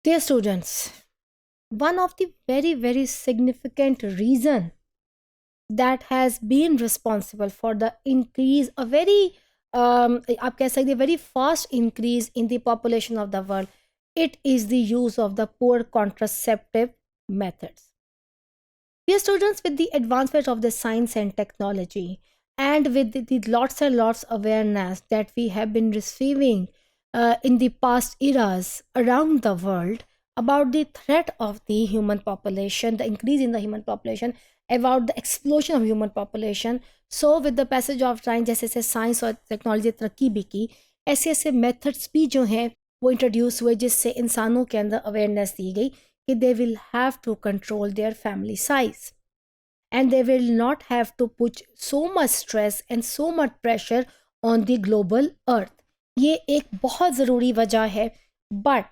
Dear students, one of the very significant reason that has been responsible for the increase, a very आप कह सकते very fast increase in the population of the world, it is the use of the poor contraceptive methods. Dear students, with the advancement of the science and technology and with the lots and lots awareness that we have been receiving in the past eras around the world about the threat of the human population, the increase in the human population, about the explosion of human population. So with the passage of time, जैसे जैसे science और technology तरक्की भी की, ऐसे ऐसे methods भी जो हैं वो इंट्रोड्यूस हुए जिससे इंसानों के अंदर अवेयरनेस दी गई कि they will have to control their family size and they will not have to put so much stress and so much pressure on the global earth. ये एक बहुत ज़रूरी वजह है. But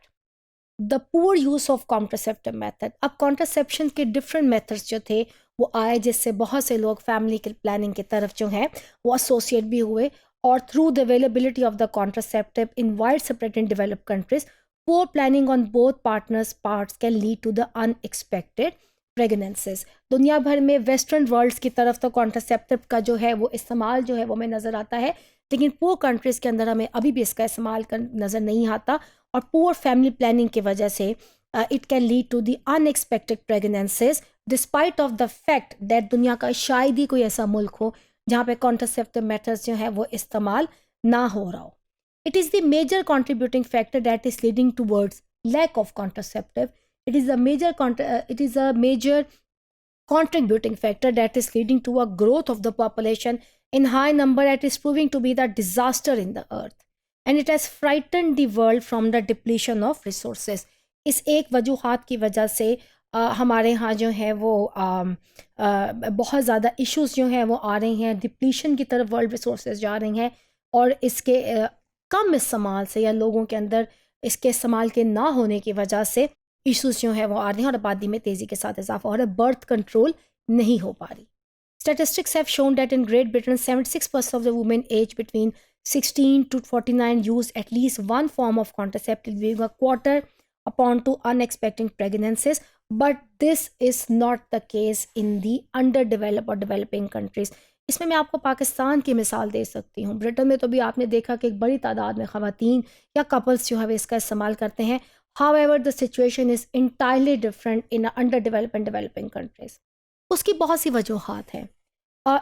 the poor use of contraceptive method, अब contraception के different methods जो थे वो आए जिससे बहुत से लोग फैमिली के प्लानिंग की तरफ जो है वो एसोसिएट भी हुए, और through the availability of the contraceptive in wide separate in developed countries, poor planning on both partners' parts can lead to the unexpected pregnancies. दुनिया भर में वेस्टर्न वर्ल्ड्स की तरफ तो कॉन्ट्रासेप्टिव का जो है वो इस्तेमाल जो है वो हमें नज़र आता है, लेकिन पुअर कंट्रीज़ के अंदर हमें अभी भी इसका इस्तेमाल नज़र नहीं आता, और पुअर फैमिली प्लानिंग की वजह से it can lead to the unexpected pregnancies despite of the fact that दुनिया का शायद ही कोई ऐसा मुल्क हो जहाँ पे कॉन्ट्रासेप्टिव मेथड्स जो है वो इस्तेमाल ना हो रहा हो. It is the major contributing factor that is leading towards lack of contraceptive. It is a major contributing factor that is leading to a growth of the population in high number that is proving to be the disaster in the earth. And it has frightened the world from the depletion of resources. इस एक वजूहात की वजह से हमारे यहाँ जो है वो बहुत ज़्यादा इश्यूज जो हैं वो आ रही हैं, डिप्लीशन की तरफ वर्ल्ड रिसोर्सेज जा रही हैं, और इसके कम इस्तेमाल से या लोगों के अंदर इसके इस्तेमाल के ना होने की वजह से इश्यूज जो है वो आ रही हैं और आबादी में तेज़ी के साथ इजाफा हो रहा है, बर्थ कंट्रोल नहीं हो पा रही. Statistics have shown that in Great Britain 76% of the women aged between 16 to 49 use at least one form of contraceptive, leaving a quarter upon to unexpected pregnancies. But this is not the case in the underdeveloped or developing countries. इसमें मैं आपको पाकिस्तान की मिसाल दे सकती हूँ. Britain में तो भी आपने देखा कि एक बड़ी तादाद में ख़वातीन या कपल्स जो है वे इसका इस्तेमाल करते हैं. However, the situation is entirely different in underdeveloped and developing countries. उसकी बहुत सी वजूहात हैं.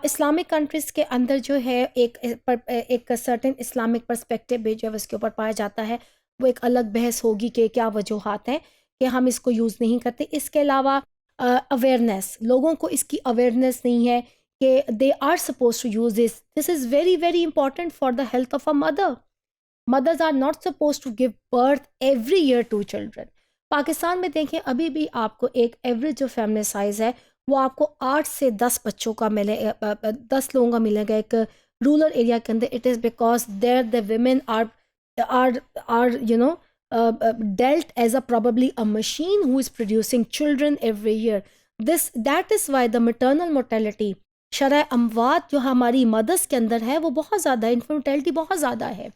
इस्लामिक कंट्रीज़ के अंदर जो है एक सर्टेन इस्लामिक पर्सपेक्टिव भी जो है उसके ऊपर पाया जाता है. वो एक अलग बहस होगी कि क्या वजूहात हैं कि हम इसको यूज़ नहीं करते. इसके अलावा अवेयरनेस, लोगों को इसकी अवेयरनेस नहीं है कि they are supposed to use this. This is very important for the health of a mother. Mothers are not supposed to give birth every year to children. Pakistan में देखें अभी भी आपको एक एवरेज जो फैमिली साइज़ है वो आपको 8 से 10 बच्चों का मिले 10 लोगों का मिलेगा एक रूरल एरिया के अंदर. It is because there the women are you know dealt as a probably a machine who is producing children every year. That is why the maternal mortality, शरह अमवात जो हमारी मदर्स के अंदर है वो बहुत ज़्यादा, इन्फर्टिलिटी बहुत ज़्यादा है.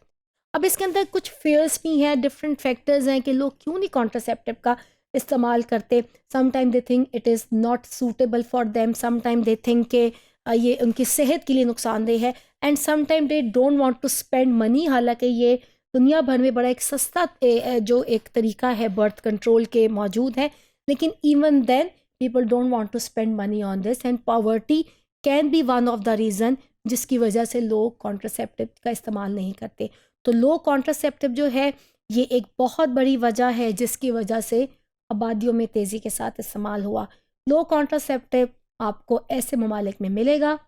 अब इसके अंदर कुछ फेयर्स भी हैं, डिफरेंट फैक्टर्स हैं कि लोग क्यों नहीं कॉन्ट्रासेप्टिव का इस्तेमाल करते. Sometime they think it is not suitable for them, sometime they think कि ये उनकी सेहत के लिए नुकसानदेह है, and sometime they don't want to spend money. हालांकि ये दुनिया भर में बड़ा एक सस्ता जो एक तरीका है बर्थ कंट्रोल के मौजूद है, लेकिन even then people don't want to spend money on this, and poverty can be one of the reason जिसकी वजह से लोग कॉन्ट्रासेप्टिव का इस्तेमाल नहीं करते. तो लो कॉन्ट्रासेप्टिव जो है ये एक बहुत बड़ी वजह है जिसकी वजह से आबादियों में तेज़ी के साथ इस्तेमाल हुआ. लो कॉन्ट्रासेप्टिव आपको ऐसे ममालिक में मिलेगा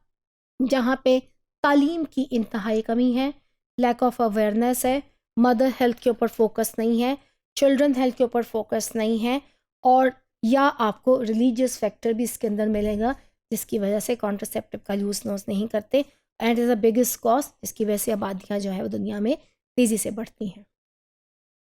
जहाँ पे तालीम की इंतहाई कमी है, लैक ऑफ अवेयरनेस है, मदर हेल्थ के ऊपर फोकस नहीं है, चिल्ड्रन हेल्थ के ऊपर फोकस नहीं है, और या आपको रिलीजियस फैक्टर भी इसके अंदर मिलेगा जिसकी वजह से कॉन्ट्रासेप्टिव का यूज़ नहीं करते, and is the biggest cause जिसकी वजह से आबादियाँ जो है वो दुनिया में तेज़ी से बढ़ती हैं.